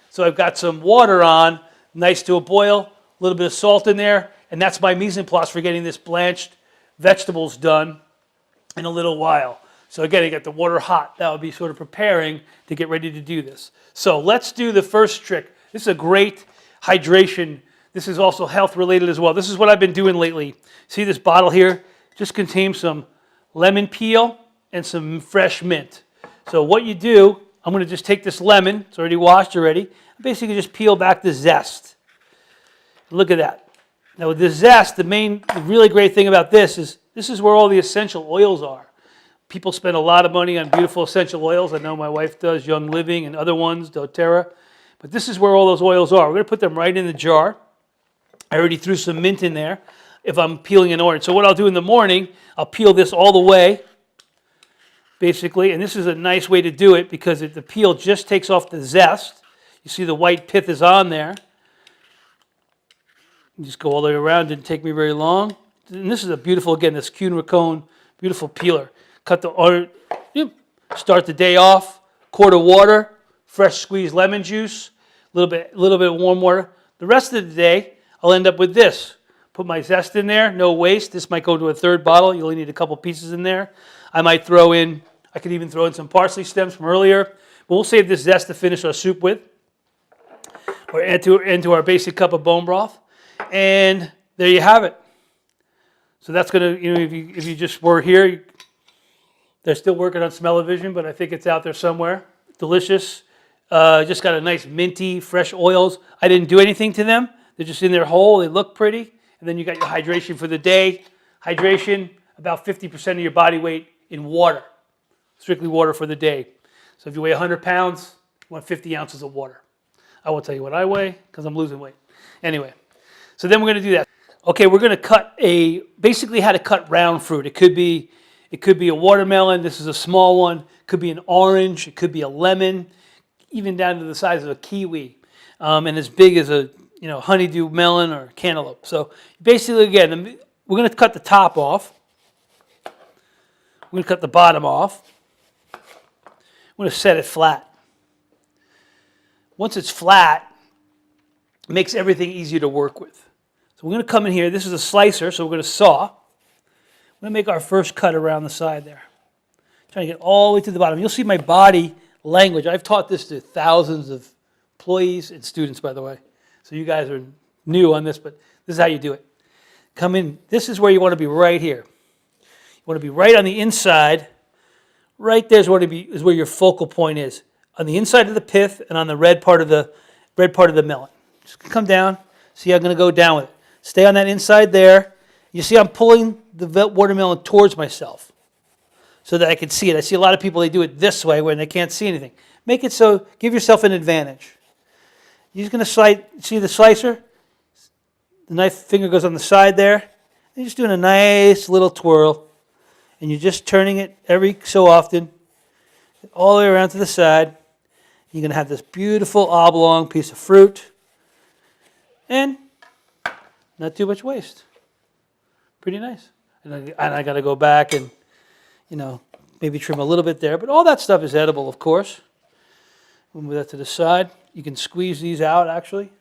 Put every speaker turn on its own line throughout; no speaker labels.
So I've got some water on, nice to a boil, a little bit of salt in there, and that's my mise en place for getting this blanched vegetables done in a little while. So again, I get the water hot. That would be sort of preparing to get ready to do this. So let's do the first trick. This is a great hydration. This is also health related as well. This is what I've been doing lately. See this bottle here? Just contains some lemon peel and some fresh mint. So what you do, I'm going to just take this lemon. It's already washed already. Basically just peel back the zest. Look at that. Now with the zest, the really great thing about this is where all the essential oils are. People spend a lot of money on beautiful essential oils. I know my wife does, Young Living and other ones, doTERRA. But this is where all those oils are. We're going to put them right in the jar. I already threw some mint in there if I'm peeling an orange. So what I'll do in the morning, I'll peel this all the way, basically. And this is a nice way to do it because the peel just takes off the zest. You see the white pith is on there. You just go all the way around. Didn't take me very long. And this is a beautiful, again, this quinoa cone, beautiful peeler. Cut the orange, start the day off, quart of water, fresh squeezed lemon juice, a little bit of warm water. The rest of the day, I'll end up with this. Put my zest in there, no waste. This might go to a third bottle. You only need a couple pieces in there. I could even throw in some parsley stems from earlier. But we'll save this zest to finish our soup with, or into our basic cup of bone broth. And there you have it. So that's going to, if you just were here, they're still working on smell-o-vision, but I think it's out there somewhere. Delicious. Just got a nice minty, fresh oils. I didn't do anything to them. They're just in there whole. They look pretty. And then you got your hydration for the day. Hydration, about 50% of your body weight in water. Strictly water for the day. So if you weigh 100 pounds, you want 50 ounces of water. I won't tell you what I weigh because I'm losing weight. Anyway, so then we're going to do that. Okay, we're going to basically how to cut round fruit. It could be a watermelon. This is a small one. It could be an orange. It could be a lemon, even down to the size of a kiwi, and as big as a honeydew melon or cantaloupe. So basically, again, we're going to cut the top off. We're going to cut the bottom off. We're going to set it flat. Once it's flat, it makes everything easier to work with. So we're going to come in here. This is a slicer, so we're going to saw. We're going to make our first cut around the side there. Trying to get all the way to the bottom. You'll see my body language. I've taught this to thousands of employees and students, by the way. So you guys are new on this, but this is how you do it. Come in. This is where you want to be right here. You want to be right on the inside. Right there is where your focal point is. On the inside of the pith and on the red part of the melon. Just come down. See, I'm going to go down with it. Stay on that inside there. You see I'm pulling the watermelon towards myself so that I can see it. I see a lot of people, they do it this way when they can't see anything. Make it so, give yourself an advantage. You're just going to see the slicer? The knife finger goes on the side there. You're just doing a nice little twirl. And you're just turning it every so often, all the way around to the side. You're going to have this beautiful oblong piece of fruit. And not too much waste. Pretty nice. And I got to go back and, maybe trim a little bit there. But all that stuff is edible, of course. We'll move that to the side. You can squeeze these out, actually.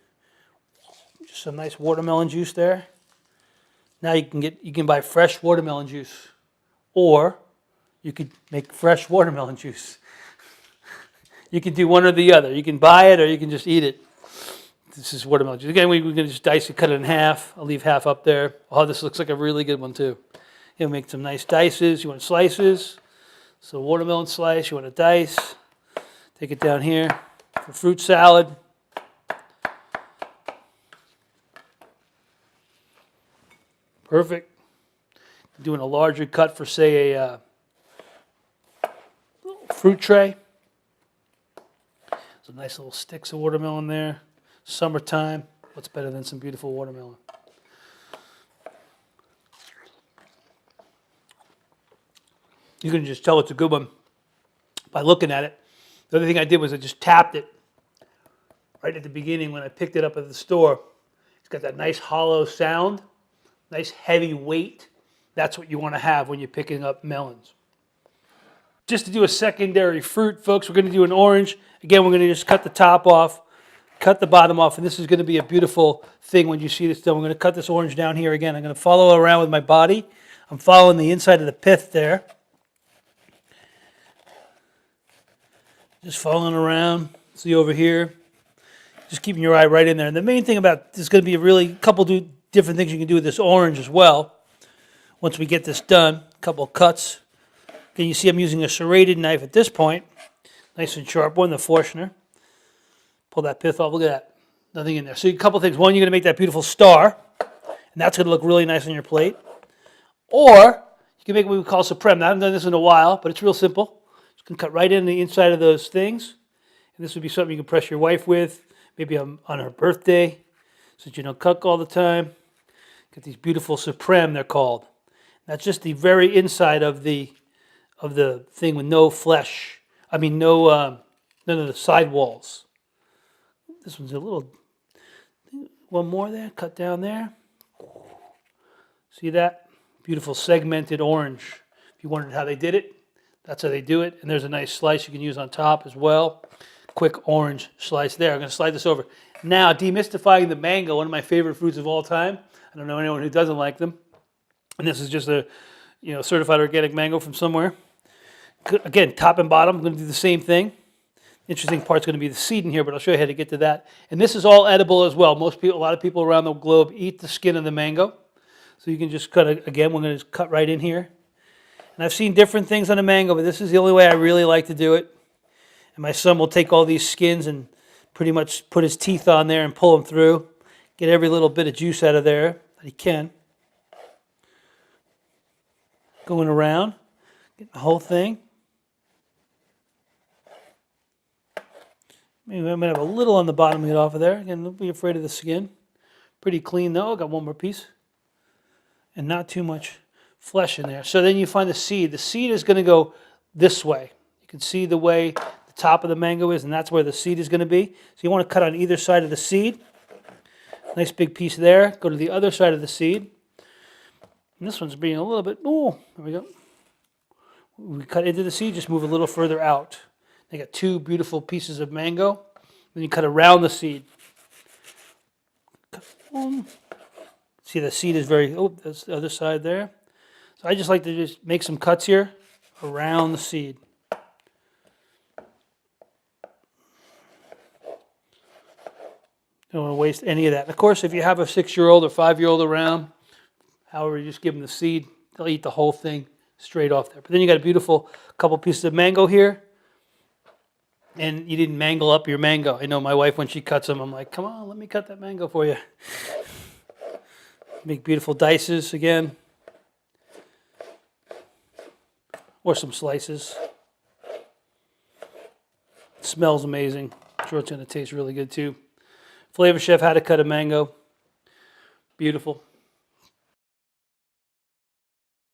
Just some nice watermelon juice there. Now you can buy fresh watermelon juice. Or you could make fresh watermelon juice. You can do one or the other. You can buy it or you can just eat it. This is watermelon juice. Again, we're going to just dice it, cut it in half. I'll leave half up there. Oh, this looks like a really good one too. You'll make some nice dices. You want slices. So watermelon slice, you want to dice. Take it down here for fruit salad. Perfect. Doing a larger cut for, say, a fruit tray. Some nice little sticks of watermelon there. Summertime, what's better than some beautiful watermelon? You can just tell it's a good one by looking at it. The other thing I did was I just tapped it right at the beginning when I picked it up at the store. It's got that nice hollow sound, nice heavy weight. That's what you want to have when you're picking up melons. Just to do a secondary fruit, folks, we're going to do an orange. Again, we're going to just cut the top off. cut the bottom off, and this is going to be a beautiful thing when you see this done. I'm going to cut this orange down here again. I'm going to follow around with my body. I'm following the inside of the pith there. Just following around. See over here. Just keeping your eye right in there. And the main thing about this is going to be a really couple different things you can do with this orange as well. Once we get this done, a couple of cuts. Again, you see I'm using a serrated knife at this point. Nice and sharp one, the Forstner. Pull that pith off. Look at that. Nothing in there. So a couple things. One, you're going to make that beautiful star. And that's going to look really nice on your plate. Or you can make what we call supreme. Now, I haven't done this in a while, but it's real simple. Just going to cut right in the inside of those things. And this would be something you can press your wife with. Maybe on her birthday, since you don't cook all the time. Get these beautiful supreme, they're called. That's just the very inside of the thing with no flesh. I mean, none of the side walls. This one's a little, one more there, cut down there. See that? Beautiful segmented orange. If you wondered how they did it, that's how they do it. And there's a nice slice you can use on top as well. Quick orange slice there. I'm going to slide this over. Now, demystifying the mango, one of my favorite fruits of all time. I don't know anyone who doesn't like them. And this is just a certified organic mango from somewhere. Again, top and bottom, I'm going to do the same thing. Interesting part's going to be the seed in here, but I'll show you how to get to that. And this is all edible as well. A lot of people around the globe eat the skin of the mango. So you can just cut it. Again, we're going to just cut right in here. And I've seen different things on a mango, but this is the only way I really like to do it. And my son will take all these skins and pretty much put his teeth on there and pull them through. Get every little bit of juice out of there that he can. Going around, getting the whole thing. Maybe I might have a little on the bottom to get off of there. Again, don't be afraid of the skin. Pretty clean though. I got one more piece. And not too much flesh in there. So then you find the seed. The seed is going to go this way. You can see the way top of the mango is, and that's where the seed is going to be. So you want to cut on either side of the seed. Nice big piece there. Go to the other side of the seed. And this one's being a little bit, oh, there we go. We cut into the seed, just move a little further out. They got two beautiful pieces of mango. Then you cut around the seed. See, the seed is that's the other side there. So I just like to just make some cuts here around the seed. Don't want to waste any of that. And of course, if you have a 6-year-old or 5-year-old around, however, you just give them the seed, they'll eat the whole thing straight off there. But then you got a beautiful couple pieces of mango here. And you didn't mangle up your mango. I know my wife, when she cuts them, I'm like, come on, let me cut that mango for you. Make beautiful dices again. Or some slices. It smells amazing. I'm sure it's going to taste really good too. Flavor Chef How to Cut a Mango. Beautiful.